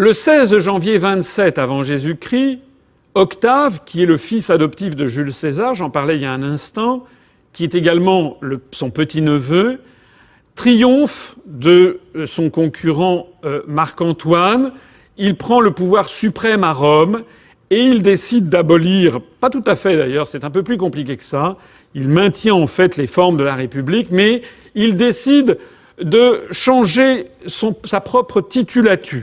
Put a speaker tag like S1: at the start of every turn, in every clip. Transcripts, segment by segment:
S1: Le 16 janvier 27 avant Jésus-Christ, Octave, qui est le fils adoptif de Jules César, j'en parlais il y a un instant, qui est également son petit-neveu, triomphe de son concurrent Marc-Antoine. Il prend le pouvoir suprême à Rome et il décide d'abolir, pas tout à fait d'ailleurs, c'est un peu plus compliqué que ça, il maintient en fait les formes de la République, mais il décide de changer sa propre titulature.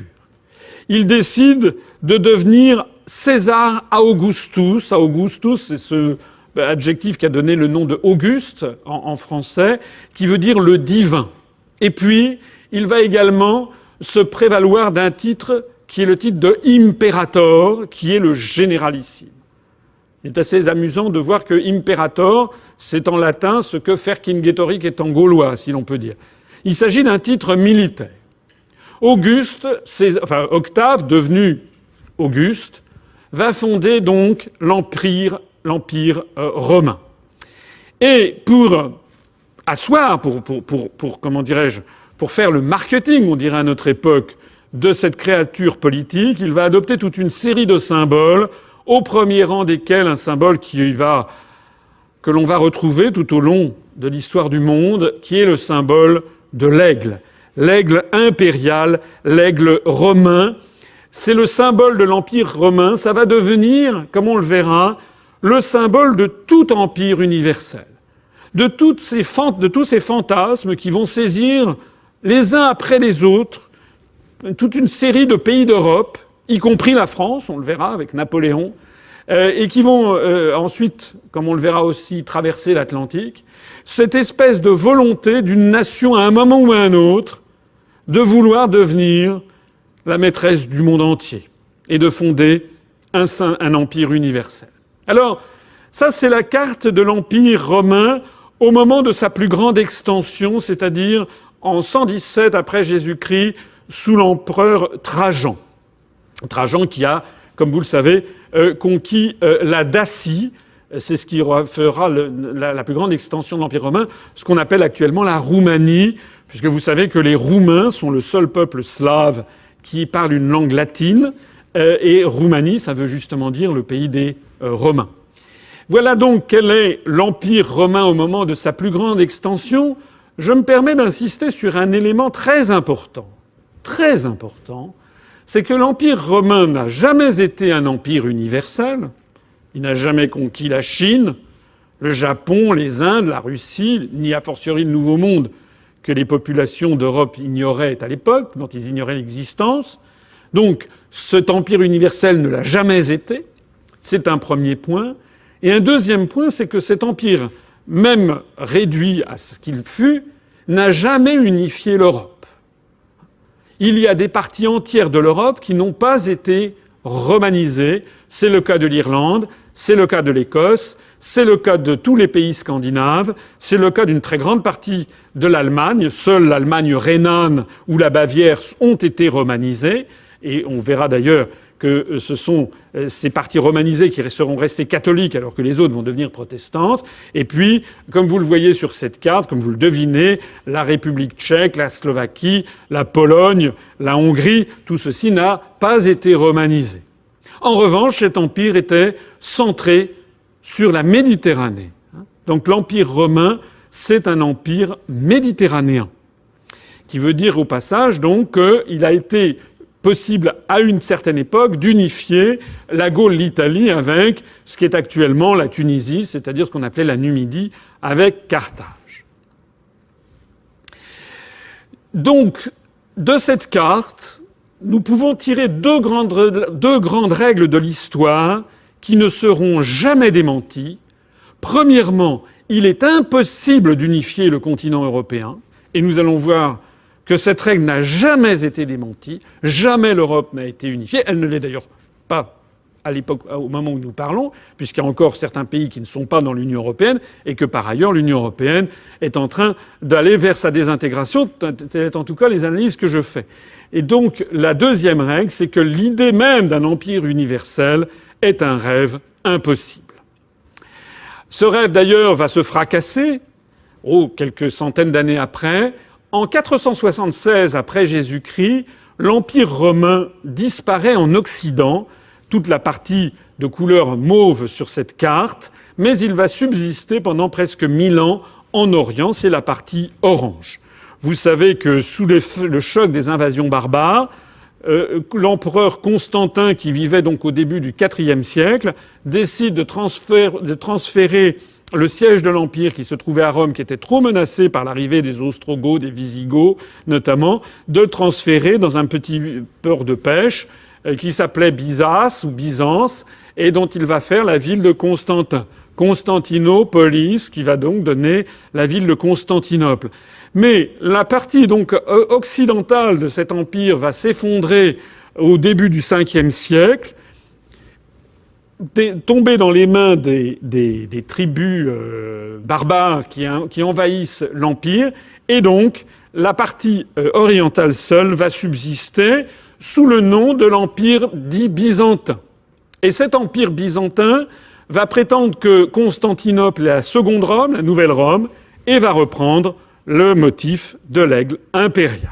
S1: Il décide de devenir César Augustus. Augustus, c'est ce adjectif qui a donné le nom de Auguste en français, qui veut dire le divin. Et puis, il va également se prévaloir d'un titre qui est le titre de Imperator, qui est le généralissime. Il est assez amusant de voir que Imperator, c'est en latin ce que Vercingetorix est en gaulois, si l'on peut dire. Il s'agit d'un titre militaire. Octave, devenu Auguste, va fonder donc l'Empire romain. Et pour asseoir, comment dirais-je, pour faire le marketing, on dirait à notre époque, de cette créature politique, il va adopter toute une série de symboles, au premier rang desquels un symbole que l'on va retrouver tout au long de l'histoire du monde, qui est le symbole de l'aigle. L'aigle impérial, l'aigle romain. C'est le symbole de l'Empire romain. Ça va devenir, comme on le verra, le symbole de tout empire universel. De tous ces fantasmes qui vont saisir les uns après les autres toute une série de pays d'Europe, y compris la France, on le verra avec Napoléon, et qui vont ensuite, comme on le verra aussi, traverser l'Atlantique. Cette espèce de volonté d'une nation à un moment ou à un autre de vouloir devenir la maîtresse du monde entier et de fonder un empire universel. Alors, ça c'est la carte de l'Empire romain au moment de sa plus grande extension, c'est-à-dire en 117 après Jésus-Christ, sous l'empereur Trajan. Trajan qui a, comme vous le savez, conquis la Dacie. C'est ce qui fera la plus grande extension de l'Empire romain, ce qu'on appelle actuellement la Roumanie, puisque vous savez que les Roumains sont le seul peuple slave qui parle une langue latine, et Roumanie, ça veut justement dire le pays des Romains. Voilà donc quel est l'Empire romain au moment de sa plus grande extension. Je me permets d'insister sur un élément très important, c'est que l'Empire romain n'a jamais été un empire universel. Il n'a jamais conquis la Chine, le Japon, les Indes, la Russie, ni a fortiori le Nouveau Monde que les populations d'Europe ignoraient à l'époque, dont ils ignoraient l'existence. Donc, cet empire universel ne l'a jamais été. C'est un premier point. Et un deuxième point, c'est que cet empire, même réduit à ce qu'il fut, n'a jamais unifié l'Europe. Il y a des parties entières de l'Europe qui n'ont pas été romanisées. C'est le cas de l'Irlande, c'est le cas de l'Écosse, c'est le cas de tous les pays scandinaves, c'est le cas d'une très grande partie de l'Allemagne. Seule l'Allemagne rhénane ou la Bavière ont été romanisées. Et on verra d'ailleurs que ce sont ces parties romanisées qui seront restées catholiques alors que les autres vont devenir protestantes. Et puis, comme vous le voyez sur cette carte, comme vous le devinez, la République tchèque, la Slovaquie, la Pologne, la Hongrie, tout ceci n'a pas été romanisé. En revanche, cet empire était centré sur la Méditerranée. Donc l'Empire romain, c'est un empire méditerranéen, qui veut dire au passage donc qu'il a été possible à une certaine époque d'unifier la Gaule, l'Italie avec ce qui est actuellement la Tunisie, c'est-à-dire ce qu'on appelait la Numidie, avec Carthage. Donc, de cette carte, nous pouvons tirer deux grandes règles de l'histoire qui ne seront jamais démenties. Premièrement, il est impossible d'unifier le continent européen, et nous allons voir que cette règle n'a jamais été démentie. Jamais l'Europe n'a été unifiée. Elle ne l'est d'ailleurs pas à l'époque, au moment où nous parlons, puisqu'il y a encore certains pays qui ne sont pas dans l'Union européenne et que par ailleurs l'Union européenne est en train d'aller vers sa désintégration. Telles sont en tout cas les analyses que je fais. Et donc la deuxième règle, c'est que l'idée même d'un empire universel est un rêve impossible. Ce rêve d'ailleurs va se fracasser, quelques centaines d'années après. En 476 après Jésus-Christ, l'Empire romain disparaît en Occident, toute la partie de couleur mauve sur cette carte, mais il va subsister pendant presque 1000 ans en Orient, c'est la partie orange. Vous savez que sous le choc des invasions barbares, l'empereur Constantin, qui vivait donc au début du IVe siècle, décide de transférer le siège de l'Empire qui se trouvait à Rome, qui était trop menacé par l'arrivée des Ostrogoths, des Visigoths notamment, de le transférer dans un petit port de pêche qui s'appelait Byzas ou Byzance, et dont il va faire la ville de Constantin. Constantinopolis, qui va donc donner la ville de Constantinople. Mais la partie donc occidentale de cet empire va s'effondrer au début du Ve siècle, tomber dans les mains des tribus barbares qui envahissent l'empire, et donc la partie orientale seule va subsister sous le nom de l'empire dit byzantin. Et cet empire byzantin va prétendre que Constantinople est la seconde Rome, la nouvelle Rome, et va reprendre le motif de l'aigle impérial.